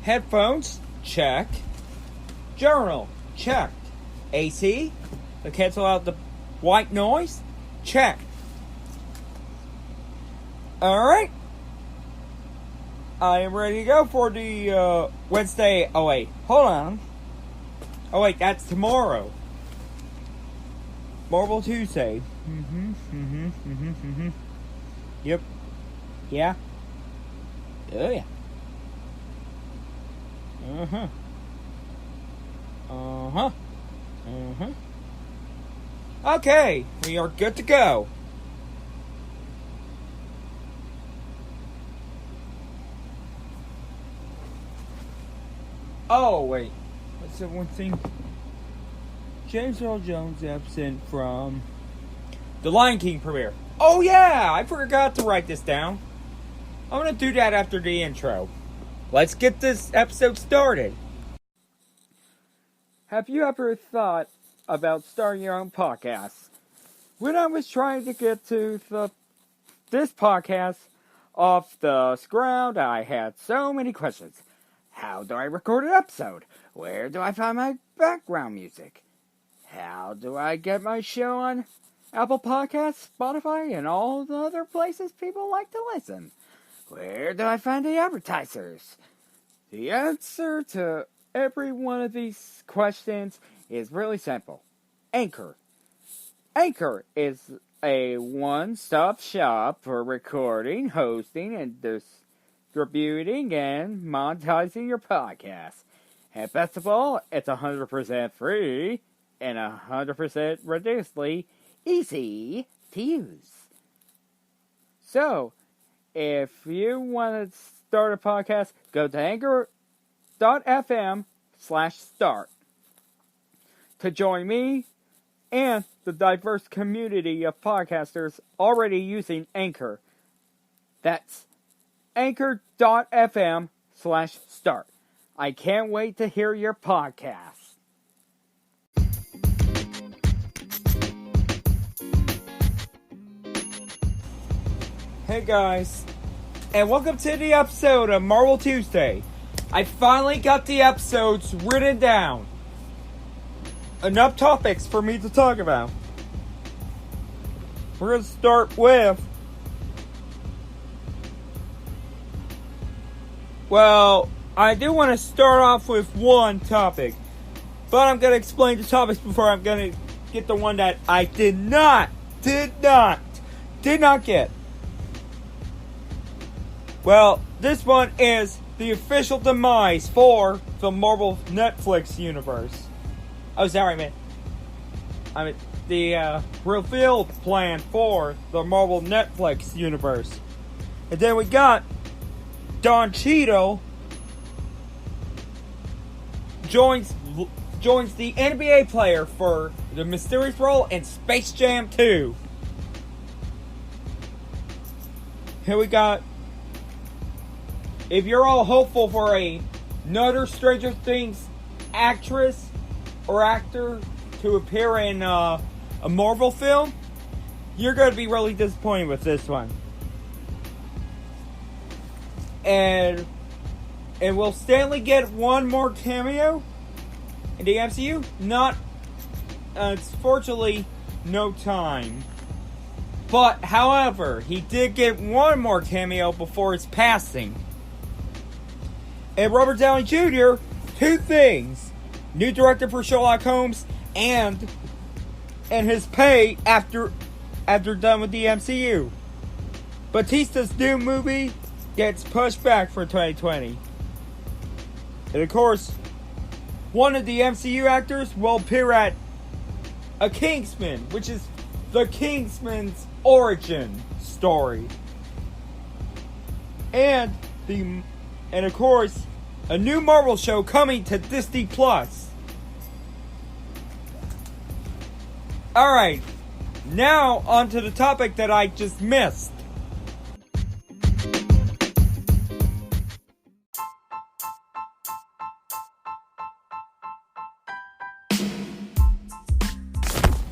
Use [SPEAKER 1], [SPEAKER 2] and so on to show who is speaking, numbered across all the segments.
[SPEAKER 1] Headphones? Check. Journal? Check. AC? To cancel out the white noise? Check. Alright. I am ready to go for the Wednesday. Oh wait, hold on. Oh wait, that's tomorrow. Marble Tuesday. Yep. Yeah. Oh yeah. Okay, we are good to go. Oh wait, what's the one thing? James Earl Jones absent from the Lion King premiere. Oh yeah, I forgot to write this down. I'm gonna do that after the intro. Let's get this episode started. Have you ever thought about starting your own podcast? When I was trying to get to this podcast off the ground, I had so many questions. How do I record an episode? Where do I find my background music? How do I get my show on Apple Podcasts, Spotify, and all the other places people like to listen? Where do I find the advertisers? The answer to every one of these questions is really simple. Anchor. Anchor is a one-stop shop for recording, hosting, and distributing and monetizing your podcast. And best of all, it's 100% free and 100% ridiculously easy to use. So, if you want to start a podcast, go to anchor.fm/start to join me and the diverse community of podcasters already using Anchor. That's anchor.fm/start. I can't wait to hear your podcast. Hey guys, and welcome to the episode of Marvel Tuesday. I finally got the episodes written down. Enough topics for me to talk about. We're going to start with... Well, I do want to start off with one topic. But I'm going to explain the topics before I'm going to get the one that I did not get. Well, this one is the official demise for the Marvel Netflix universe. Oh, sorry, man. I mean, the reveal plan for the Marvel Netflix universe. And then we got Don Cheadle joins the NBA player for the mysterious role in Space Jam 2. Here we got, if you're all hopeful for another Stranger Things actress or actor to appear in a Marvel film, you're going to be really disappointed with this one. And will Stanley get one more cameo in the MCU? Not, unfortunately, no time. But, however, he did get one more cameo before his passing. And Robert Downey Jr., two things. New director for Sherlock Holmes, and his pay after done with the MCU. Batista's new movie gets pushed back for 2020. And of course, one of the MCU actors will appear at a Kingsman, which is the Kingsman's origin story. And of course, a new Marvel show coming to Disney Plus. Alright, now on to the topic that I just missed.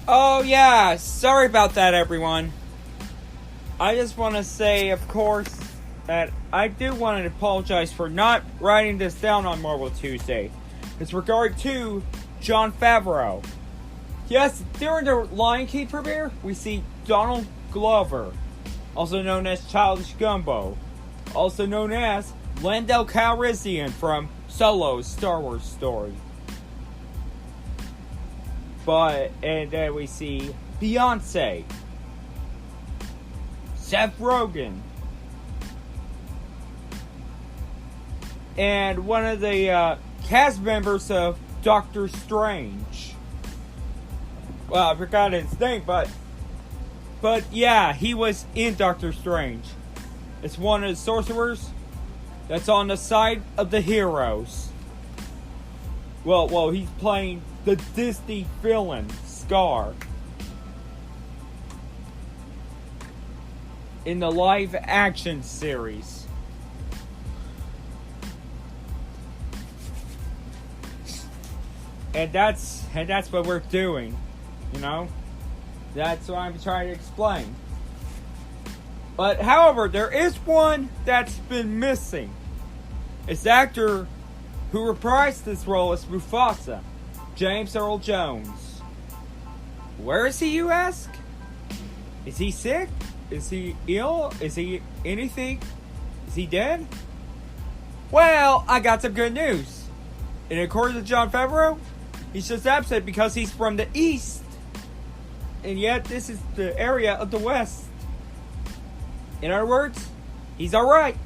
[SPEAKER 1] Oh yeah, sorry about that everyone. I just want to say, of course, that I do want to apologize for not writing this down on Marvel Tuesday. It's regard to Jon Favreau. Yes, during the Lion King premiere, we see Donald Glover, also known as Childish Gumbo, also known as Lando Calrissian from Solo's Star Wars story. And then we see Beyonce, Seth Rogen, and one of the cast members of Doctor Strange. Well, I forgot his name, but yeah, he was in Doctor Strange. It's one of the sorcerers that's on the side of the heroes. Well, he's playing the Disney villain, Scar, in the live action series. And that's what we're doing, you know? That's what I'm trying to explain. But however, there is one that's been missing. It's the actor who reprised this role as Mufasa, James Earl Jones. Where is he, you ask? Is he sick? Is he ill? Is he anything? Is he dead? Well, I got some good news. And according to Jon Favreau, he's just absent because he's from the East. And yet, this is the area of the West. In other words, he's alright.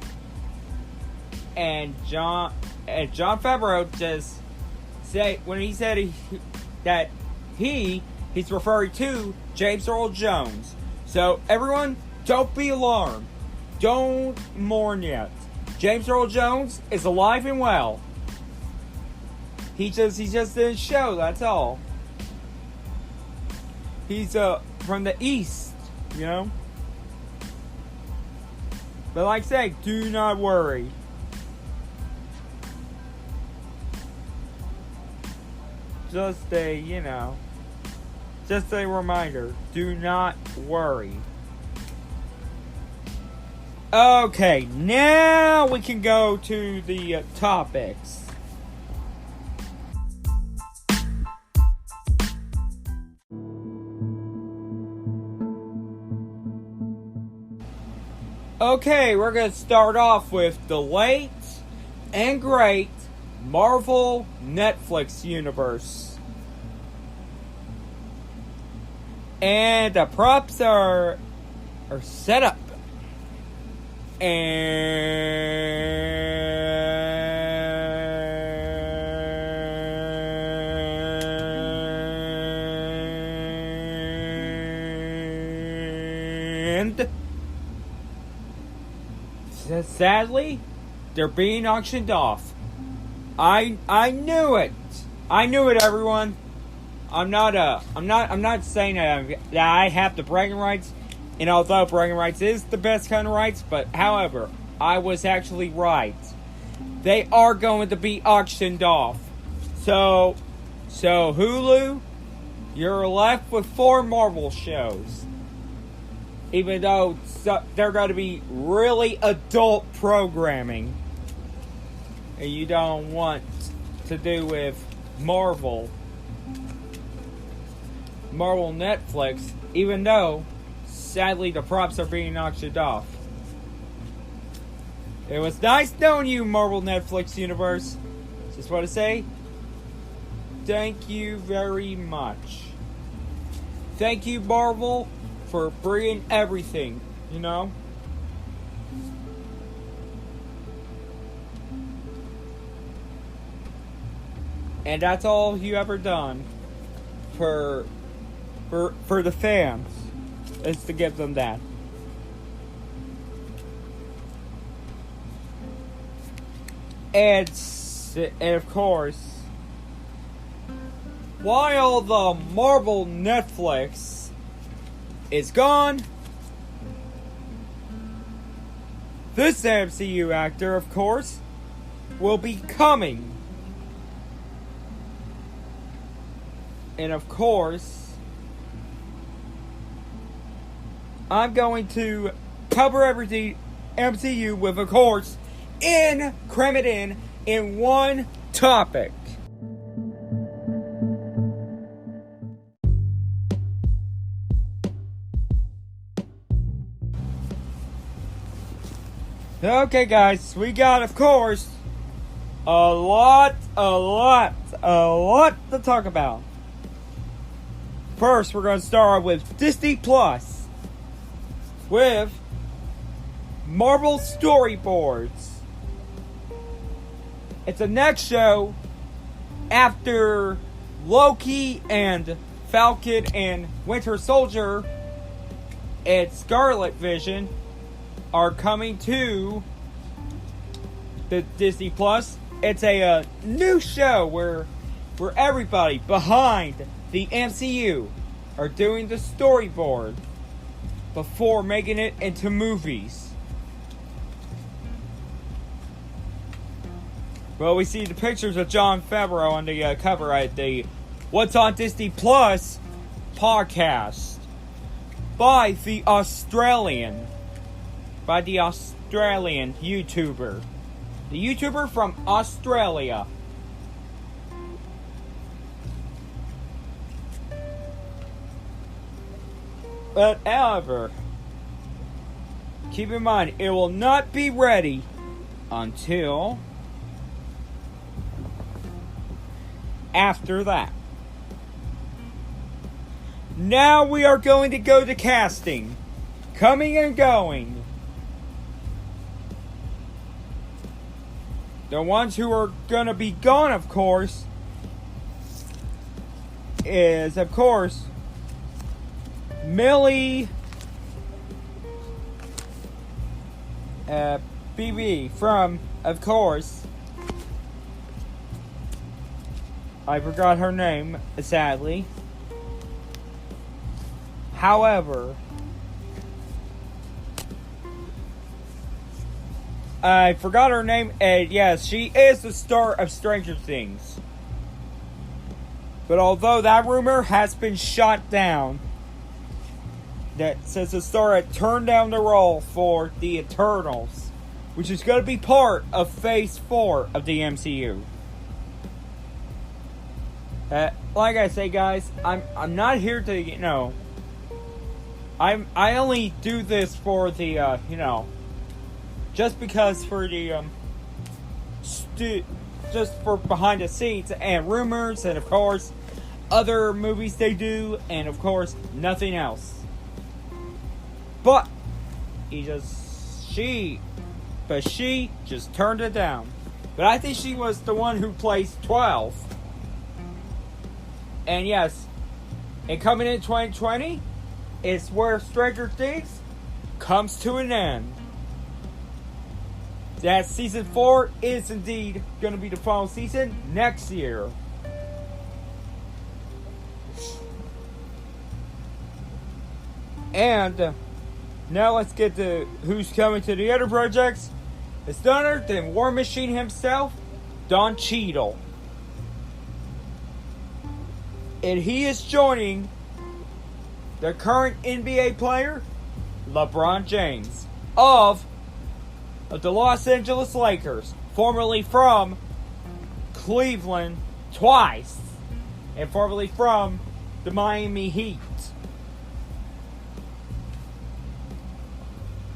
[SPEAKER 1] And Jon Favreau just said, when he said that he's referring to James Earl Jones. So everyone, don't be alarmed. Don't mourn yet. James Earl Jones is alive and well. He just didn't show, that's all. He's from the East, you know. But like I say, do not worry. Just a reminder. Do not worry. Okay, now we can go to the topics. Okay, we're going to start off with the late and great Marvel Netflix universe. And the props are set up. And sadly, they're being auctioned off. I knew it. I knew it, everyone. I'm not saying that I have the bragging rights, and although bragging rights is the best kind of rights, but however, I was actually right. They are going to be auctioned off. So Hulu, you're left with 4 Marvel shows. Even though they're going to be really adult programming. And you don't want to do with Marvel Netflix, even though, sadly, the props are being auctioned off. It was nice knowing you, Marvel Netflix universe. Just want to say, thank you very much. Thank you, Marvel, for bringing everything, you know? And that's all you ever done for the fans, is to give them that. And of course, while the Marvel Netflix is gone, this MCU actor, of course, will be coming. And of course, I'm going to cover everything MCU with, of course, cram it in one topic. Okay, guys, we got, of course, a lot to talk about. First, we're going to start with Disney Plus with Marvel Storyboards. It's the next show after Loki and Falcon and Winter Soldier and Scarlet Vision are coming to the Disney Plus. It's a new show where everybody behind the MCU are doing the storyboard before making it into movies. Well, we see the pictures of Jon Favreau on the cover at the What's on Disney Plus podcast by the Australian YouTuber. The YouTuber from Australia. But however, keep in mind, it will not be ready until after that. Now we are going to go to casting. Coming and going. The ones who are going to be gone, of course, is, of course, Millie BB from, of course, I forgot her name, sadly. However, I forgot her name, and yes, she is the star of Stranger Things. But although that rumor has been shot down, that since the star had turned down the role for the Eternals, which is going to be part of Phase 4 of the MCU. Like I say, guys, I'm not here to, I only do this for the, just because for the, just for behind the scenes and rumors and, of course, other movies they do, and, of course, nothing else. But she just turned it down. But I think she was the one who placed 12. And yes, and coming in 2020 is where Stranger Things comes to an end. That season 4 is indeed going to be the final season next year. And now let's get to who's coming to the other projects. It's none other than War Machine himself, Don Cheadle. And he is joining the current NBA player, LeBron James, of the Los Angeles Lakers, formerly from Cleveland twice, and formerly from the Miami Heat.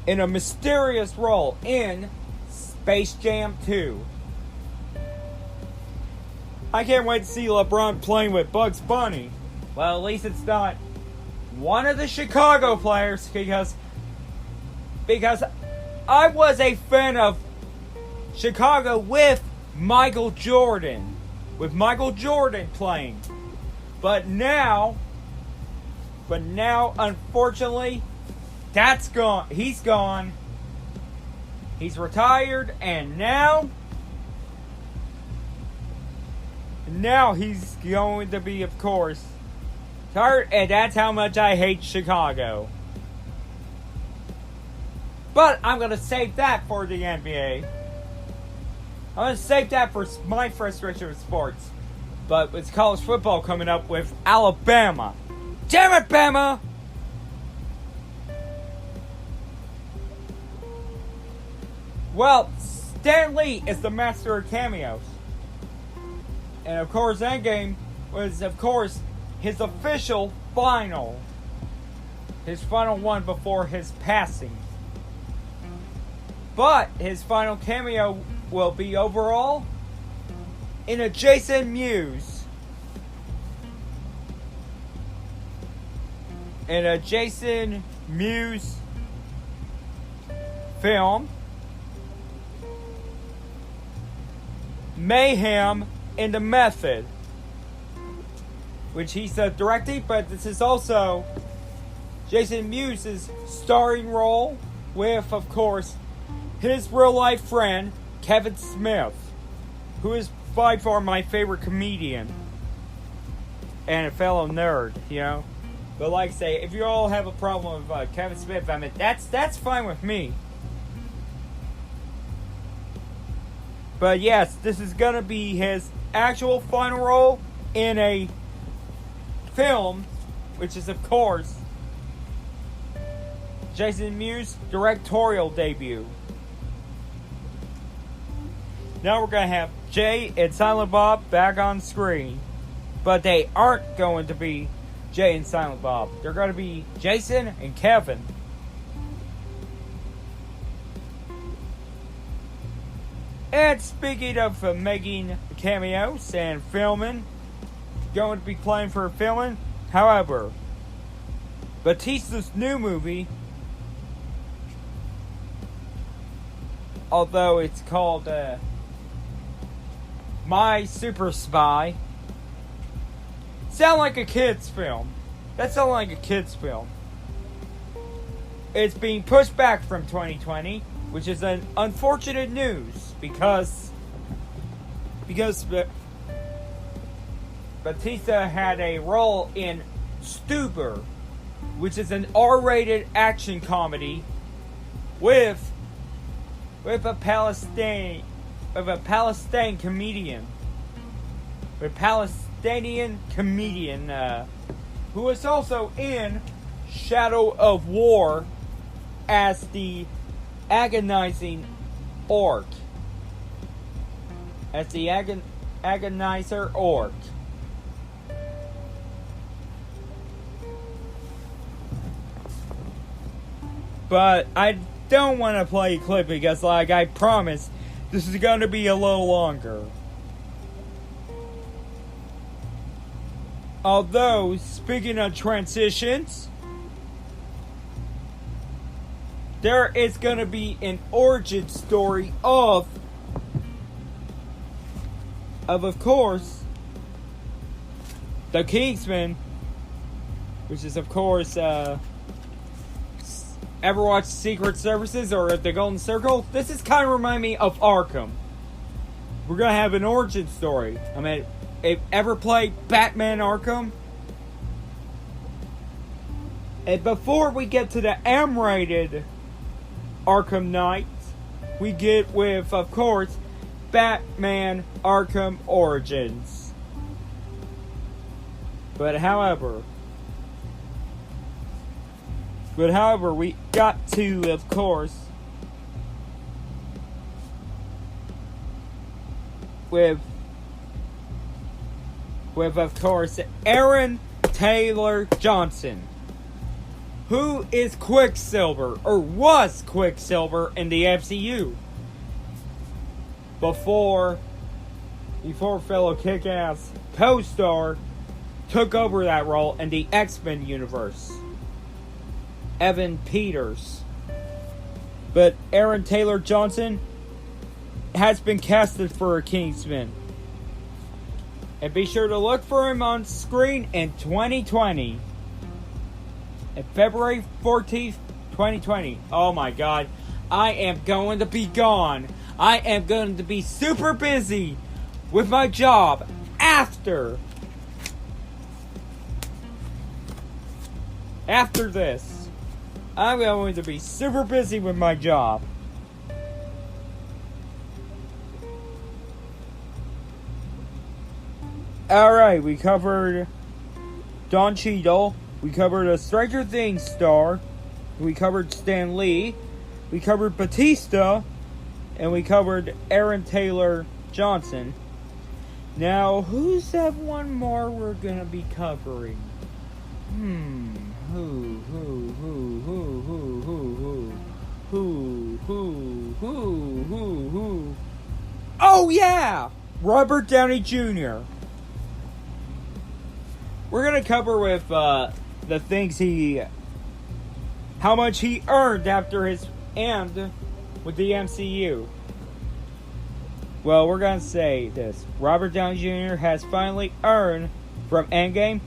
[SPEAKER 1] In a mysterious role in Space Jam 2. I can't wait to see LeBron playing with Bugs Bunny. Well, at least it's not one of the Chicago players, because I was a fan of Chicago with Michael Jordan. With Michael Jordan playing. But now, unfortunately, that's gone. He's gone. He's retired, and now he's going to be, of course, tired, and that's how much I hate Chicago. But I'm going to save that for the NBA. I'm going to save that for my frustration with sports. But it's college football coming up with Alabama. Damn it, Bama! Well, Stan Lee is the master of cameos. And of course, Endgame was, of course, his official final. His final one before his passing. But his final cameo will be overall in a Jason Mewes. In a Jason Mewes film, Mayhem in the Method, which he's directing, but this is also Jason Mewes' starring role with, of course, his real-life friend, Kevin Smith, who is by far my favorite comedian and a fellow nerd, you know. But like I say, if you all have a problem with Kevin Smith, I mean, that's fine with me. But yes, this is gonna be his actual final role in a film, which is, of course, Jason Mewes' directorial debut. Now we're gonna have Jay and Silent Bob back on screen. But they aren't going to be Jay and Silent Bob. They're gonna be Jason and Kevin. And speaking of making cameos and filming, going to be playing for filming. However, Batista's new movie, although it's called My Super Spy, sound like a kid's film. That sounds like a kid's film. It's being pushed back from 2020, which is an unfortunate news because Batista had a role in Stuber, which is an R-rated action comedy with a Palestinian comedian, who was also in Shadow of War as the agonizing orc. As the agonizer orc. But I don't want to play a clip because, like I promised, this is going to be a little longer. Although, speaking of transitions, there is going to be an origin story of course, the Kingsman, which is, of course, ever watch Secret Services or The Golden Circle? This is kind of remind me of Arkham. We're going to have an origin story. I mean, if ever played Batman Arkham? And before we get to the M-rated Arkham Knight, we get with, of course, Batman Arkham Origins. But however, we got to, of course, with of course, Aaron Taylor Johnson, who is Quicksilver, or was Quicksilver in the MCU. Before fellow Kick-Ass co-star took over that role in the X-Men universe, Evan Peters. But Aaron Taylor Johnson has been casted for a Kingsman. And be sure to look for him on screen in 2020. And February 14th, 2020. Oh my God. I am going to be gone. I am going to be super busy with my job after this. I'm going to be super busy with my job. Alright, we covered Don Cheadle. We covered a Stranger Things star. We covered Stan Lee. We covered Batista. and we covered Aaron Taylor Johnson. Now, who's that one more we're gonna be covering? Who? Oh yeah! Robert Downey Jr. We're gonna cover with the things how much he earned after his end with the MCU. Well, we're gonna say this. Robert Downey Jr. has finally earned from Endgame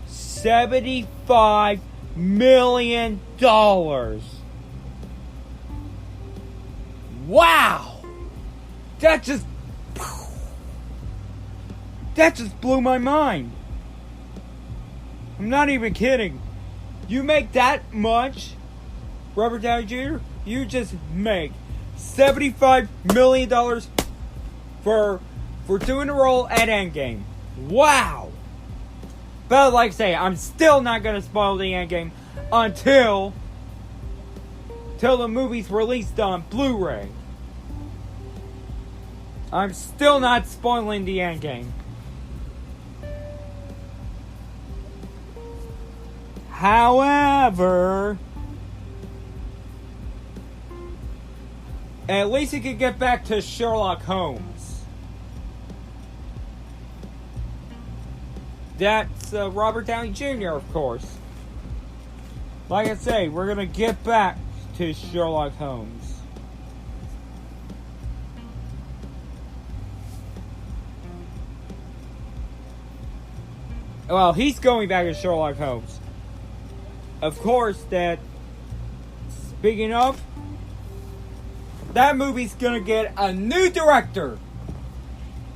[SPEAKER 1] $75 million. Wow! That just blew my mind. I'm not even kidding. You make that much, Robert Downey Jr., you just make $75 million for doing the role at Endgame. Wow! But like I say, I'm still not going to spoil the Endgame until the movie's released on Blu-ray. I'm still not spoiling the Endgame. However, at least he could get back to Sherlock Holmes. That's Robert Downey Jr., of course. Like I say, we're going to get back to Sherlock Holmes. Well, he's going back to Sherlock Holmes. Of course, speaking of, that movie's gonna get a new director.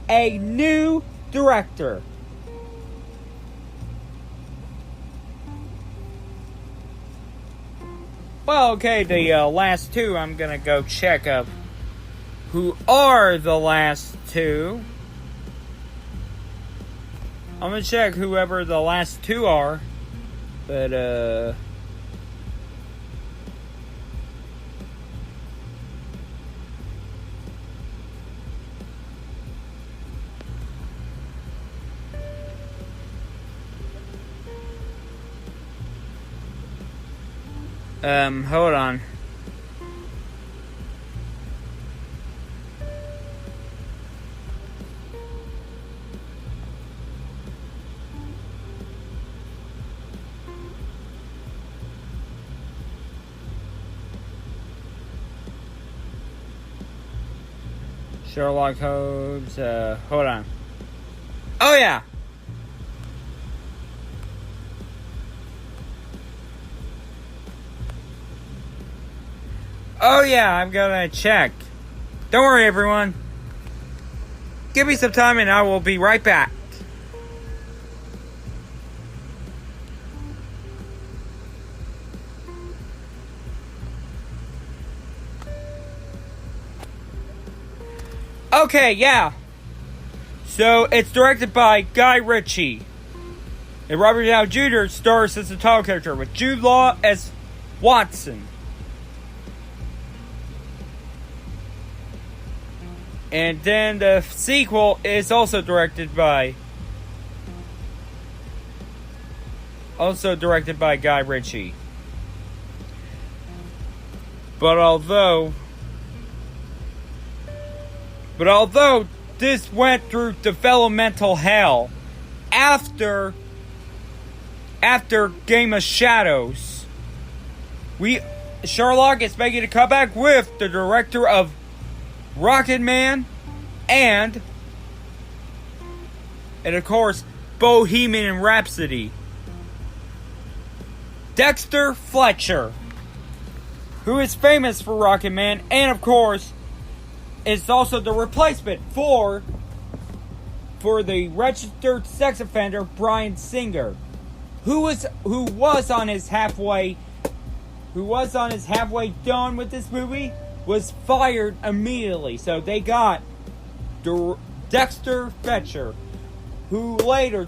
[SPEAKER 1] A new director. Well, okay, the last two, I'm gonna go check up who are the last two. I'm gonna check whoever the last two are. But, hold on. Sherlock Holmes, hold on. Oh yeah! Oh yeah, I'm gonna check. Don't worry everyone. Give me some time and I will be right back. Okay, yeah. So, it's directed by Guy Ritchie. And Robert Downey Jr. stars as the title character with Jude Law as Watson. And then the sequel is also directed by Guy Ritchie. But although this went through developmental hell after Game of Shadows, Sherlock is making a comeback with the director of Rocketman and of course Bohemian Rhapsody, Dexter Fletcher, who is famous for Rocketman, and of course is also the replacement for the registered sex offender Bryan Singer, who was on his halfway done with this movie, was fired immediately. So they got Dexter Fletcher, who later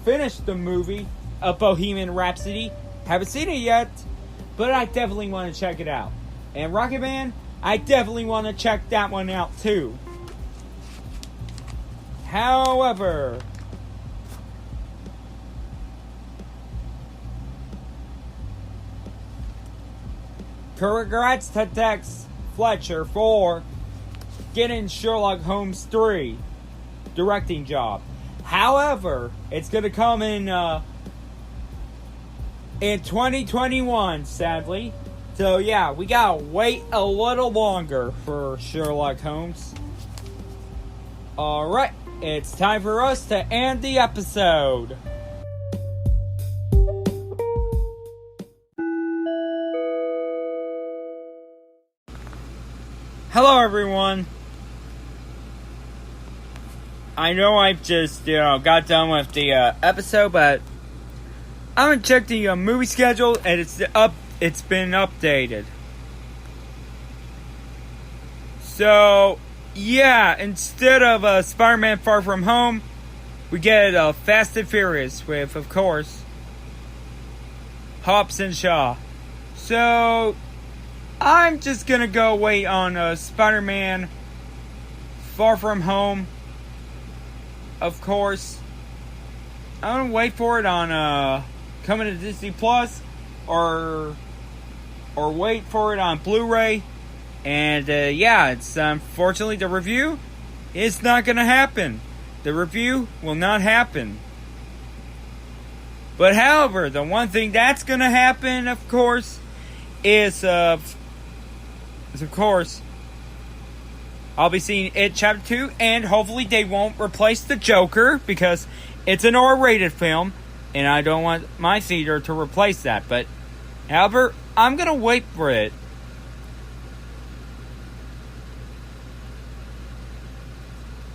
[SPEAKER 1] finished the movie of Bohemian Rhapsody. Haven't seen it yet, but I definitely want to check it out. And Rocketman, I definitely want to check that one out too. However, congrats to Tex Fletcher for getting Sherlock Holmes 3 directing job. However, it's going to come in 2021, sadly. So yeah, we gotta wait a little longer for Sherlock Holmes. Alright, it's time for us to end the episode. Hello everyone. I know I've just, got done with the episode, but I'm gonna check the movie schedule and it's been updated. So, yeah, instead of Spider-Man Far From Home, we get Fast and Furious with, of course, Hobbs and Shaw. So, I'm just gonna go wait on Spider-Man Far From Home. Of course, I'm gonna wait for it on coming to Disney Plus, or wait for it on Blu-ray. And yeah, it's unfortunately the review is not gonna happen. The review will not happen. But however, the one thing that's gonna happen, of course, is of course, I'll be seeing It Chapter 2, and hopefully they won't replace the Joker, because it's an R-rated film, and I don't want my theater to replace that. But, however, I'm gonna wait for it.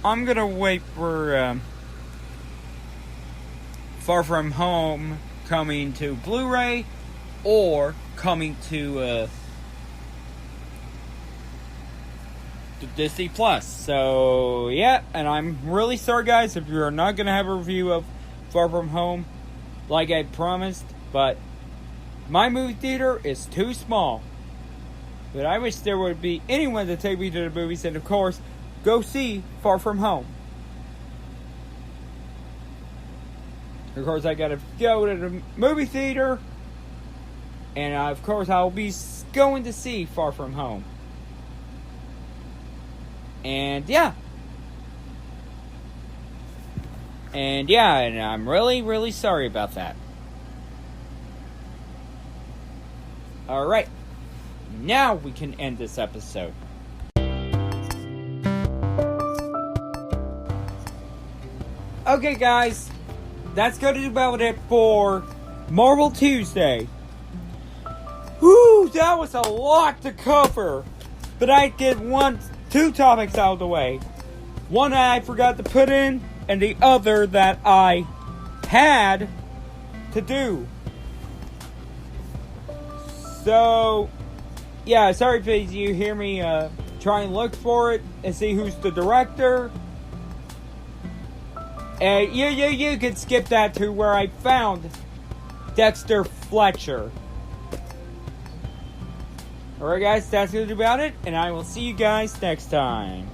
[SPEAKER 1] I'm gonna wait for Far From Home coming to Blu-ray, or coming to Disney Plus. So yeah, and I'm really sorry guys if you're not gonna have a review of Far From Home like I promised, but my movie theater is too small. But I wish there would be anyone to take me to the movies, and of course go see Far From Home. Of course I gotta go to the movie theater, and of course I'll be going to see Far From Home. And yeah. And I'm really, really sorry about that. Alright. Now we can end this episode. Okay guys, that's going to do about it for Marvel Tuesday. Whew, that was a lot to cover. But I get two topics out of the way. One that I forgot to put in, and the other that I had to do. So, yeah, sorry if you hear me try and look for it and see who's the director. And you can skip that to where I found Dexter Fletcher. Alright guys, that's going to do about it, and I will see you guys next time.